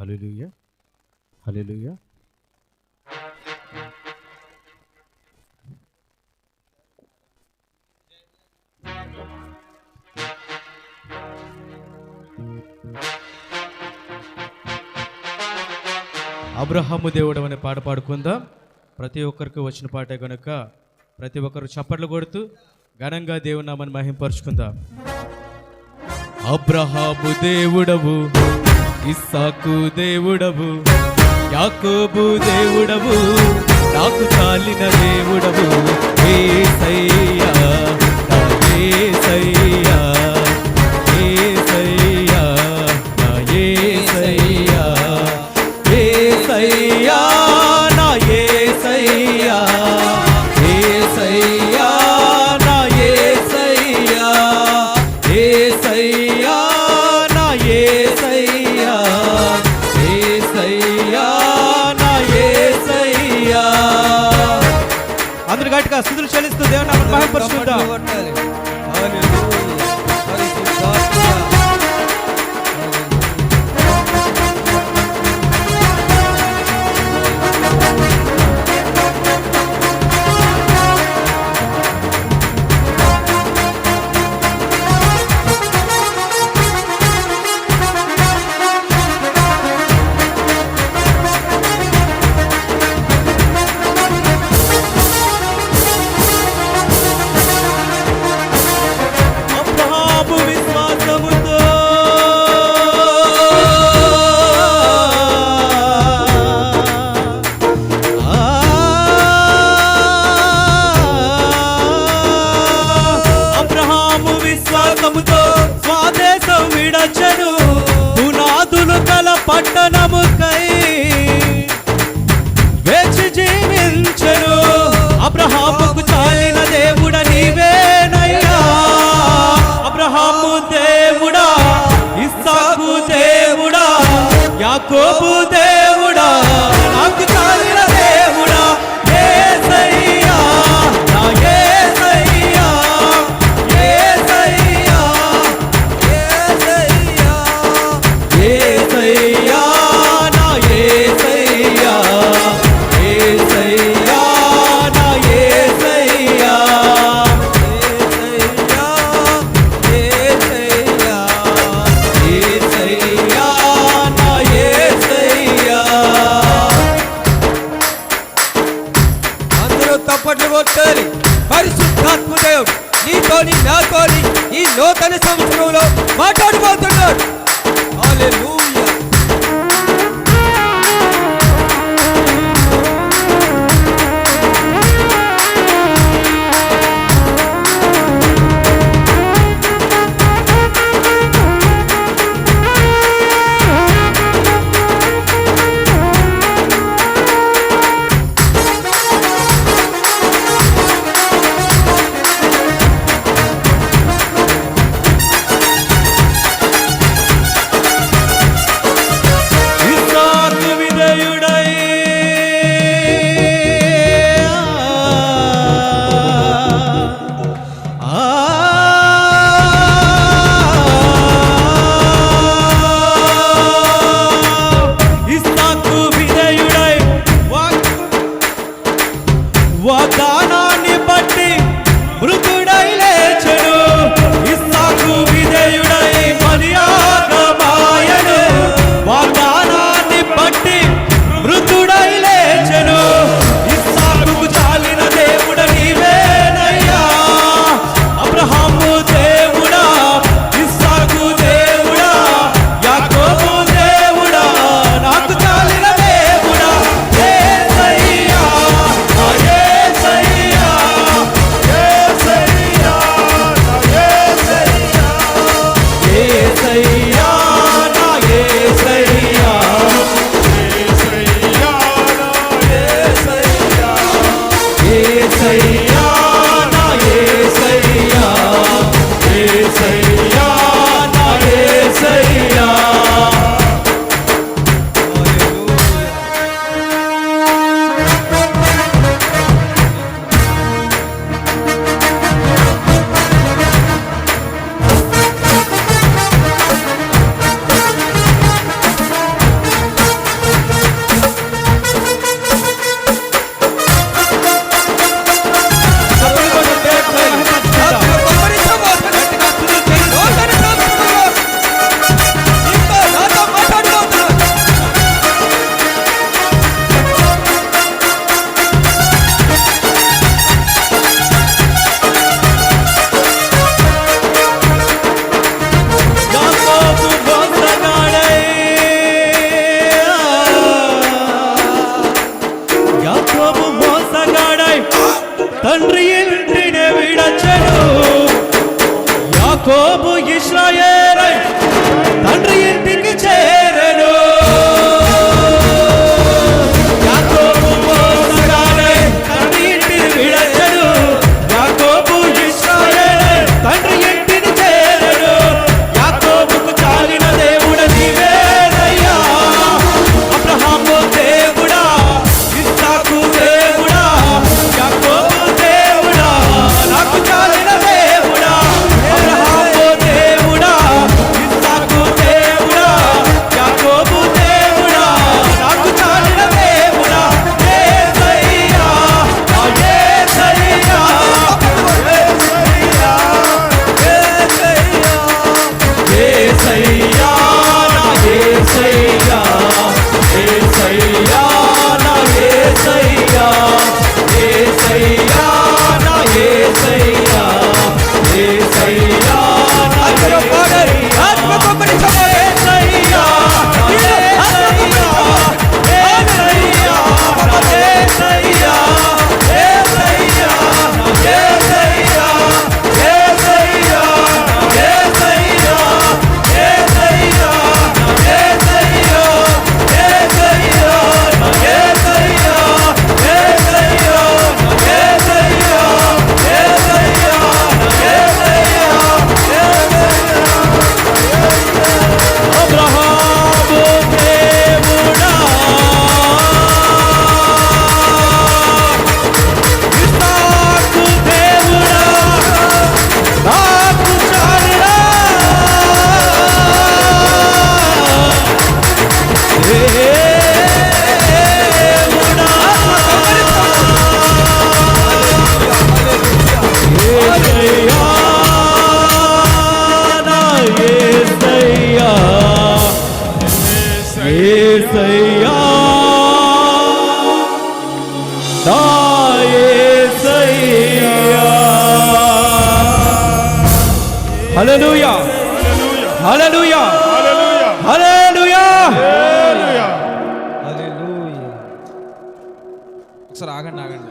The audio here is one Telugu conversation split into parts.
హల్లెలూయా, హల్లెలూయా. అబ్రహాము దేవుడు అనే పాట పాడుకుందాం. ప్రతి ఒక్కరికి వచ్చిన పాటే కనుక ప్రతి ఒక్కరు చప్పట్లు కొడుతూ ఘనంగా దేవుని నామని మహింపరుచుకుందాం. అబ్రహాము దేవుడవు, ఇస్సాకు దేవుడవు, యాకోబు దేవుడవు, నాకు చాలిన దేవుడవు, యేసయ్యా నా యేసయ్యా, యేసయ్యా నా యేసయ్యా, యేసయ్యా నా యేసయ్యా, యేసయ్యా నా యేసయ్యా, యేసయ్యా నా యేసయ్యా, యేసయ్యా నా యేసయ్యా. అందరూ గట్టిగా స్తుతులు చెల్లిస్తూ దేవుని నామమును మహిమపరుచుకుందాం. స్వాదేశం విడచెను పునాదులు కల పట్టణముకై వేచి జీవించెను. అబ్రహాముకు చాలిన దేవుడ నీవేనయ్యా, అబ్రహాము దేవుడా, ఇస్సాకు దేవుడా, యాకోబు దేవుడా, నాకు చాలిన దేవుడా, యేసయ్యా నా యేసయ్యా, యేసయ్యా, యేసయ్యా, యేసయ్యా నా యేసయ్యా, యేసయ్యా నా యేసయ్యా, యేసయ్యా, యేసయ్యా, యేసయ్యా నా యేసయ్యా. అందరూ తప్పట్లు కొట్టాలి. పరిశుద్ధాత్మ దేవుడు నీతోని నాతోని ఈ నూతన సంవత్సరంలో మాట్లాడబోతున్నాడు. హల్లెలూయా. వాగ్దానాన్ని బట్టి మృతుడై లేచెను, ఇస్సాకు విధేయుడై మరియాగమాయను. వాగ్దానాన్ని బట్టి మృతుడై లేచెను, ఇస్సాకుకు చాలిన దేవుడ నీవేనయ్యా, అబ్రహాము దేవుడా, ఇస్సాకు దేవుడా, యాకోబు దేవుడా, నాకు చాలిన దేవుడా, యేసయ్యా నా యేసయ్యా, యేసయ్యా నా యేసయ్యా, యేసయ్యా నా యేసయ్యా, యేసయ్యా నా యేసయ్యా, యేసయ్యా నా యేసయ్యా, యేసయ్యా నా యేసయ్యా. యేసయ్యా నా యేసయ్యా. హల్లెలూయా హల్లెలూయా హల్లెలూయా. ఒకసారి ఆగండి.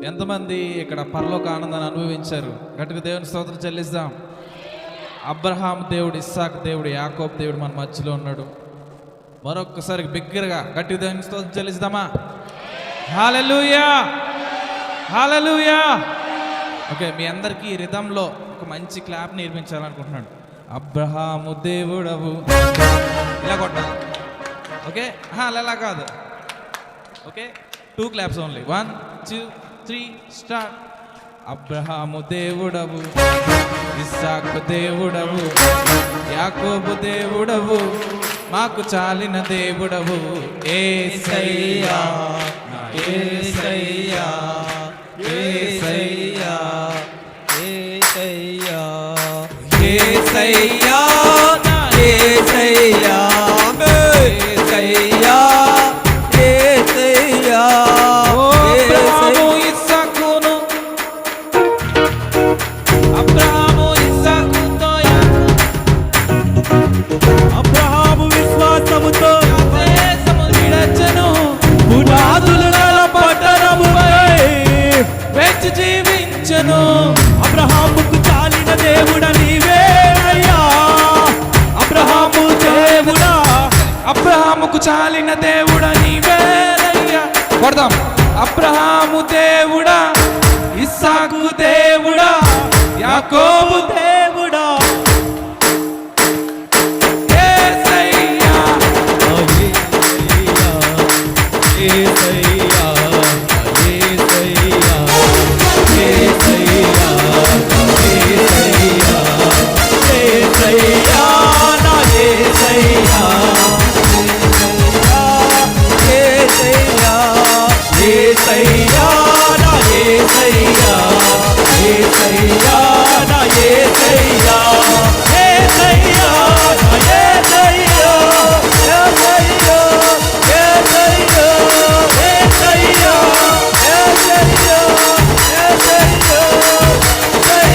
ఎంతమంది ఇక్కడ పరలోక ఆనందాన్ని అనుభవించారు? గట్టిగా దేవుని స్తోత్రం చెల్లిద్దాం. అబ్రహాం దేవుడు, ఇస్సాకు దేవుడు, యాకోబు దేవుడు మన మధ్యలో ఉన్నాడు. మరొక్కసారి బిగ్గరగా గట్టిగా దేవుని స్తోత్రం చెల్లిద్దామా? హల్లెలూయా హల్లెలూయా. ఓకే, మీ అందరికీ ఈ రిథంలో ఒక మంచి క్లాప్ నేర్పించాలనుకుంటున్నాను. అబ్రహాము దేవుడవు, ఇలా కొట్టాలి. ఓకే, అలా కాదు. Okay, 2 claps only. 1 2 3 start. Abraham దేవుడవు, ఇస్సాకు దేవుడవు, యాకోబు దేవుడవు, మాకు చాలిన దేవుడవు. యేసయ్యా యేసయ్యా యేసయ్యా యేసయ్యా యేసయ్యా యేసయ్యా యేసయ్యా యేసయ్యా. అబ్రహాము ఇస్సాకును, అబ్రహాము ఇస్సాకుతో, అబ్రహాము విశ్వాసముతో దేశము విడచెను, పునాదుల పట్టణముపై వెచ్చి జీవించెను. అబ్రహాముకు చాలిన దేవుడా నీవేనయ్యా. అబ్రహాము దేవుడా, అబ్రహాముకు చాలిన దేవుడా నీవేనయ్యా. కొడదాం. అబ్రహాము దేవుడా, ఇస్సాకు దేవుడా, యాకోబు దేవుడా. యేసయ్యా యేసయ్యా యేసయ్యా యేసయ్యా యేసయ్యా యేసయ్యా నా యేసయ్యా యేసయ్యా యేసయ్యా నా యేసయ్యా యేసయ్యా నా యేసయ్యా యేసయ్యా నా యేసయ్యా యేసయ్యా యేసయ్యా యేసయ్యా యేసయ్యా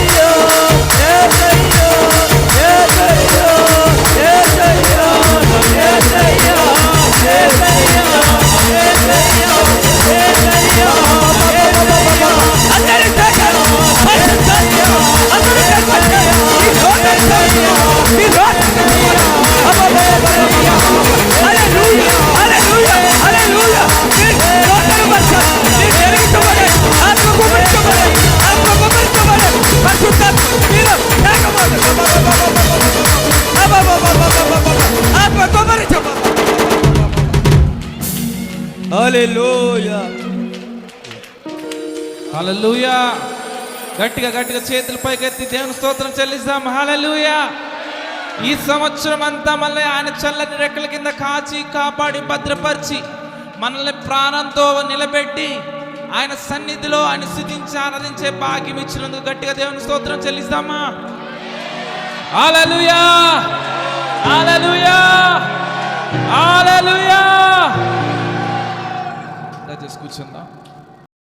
హల్లెలూయా. హల్లెలూయా. గట్టిగా చేతుల పైకెత్తి దేవుని స్తోత్రం చెల్లిస్తాం. హల్లెలూయా. ఈ సంవత్సరం అంతా మళ్ళీ ఆయన చల్లని రెక్కల కింద కాచి కాపాడి భద్రపరిచి మనల్ని ప్రాణంతో నిలబెట్టి ఆయన సన్నిధిలో ఆయన స్తుతించి ఆరాధించే భాగ్యం ఇచ్చినందుకు గట్టిగా దేవుని స్తోత్రం చెల్లిస్తామా? హల్లెలూయా హల్లెలూయా హల్లెలూయా. దయచేసి కూర్చుందాం.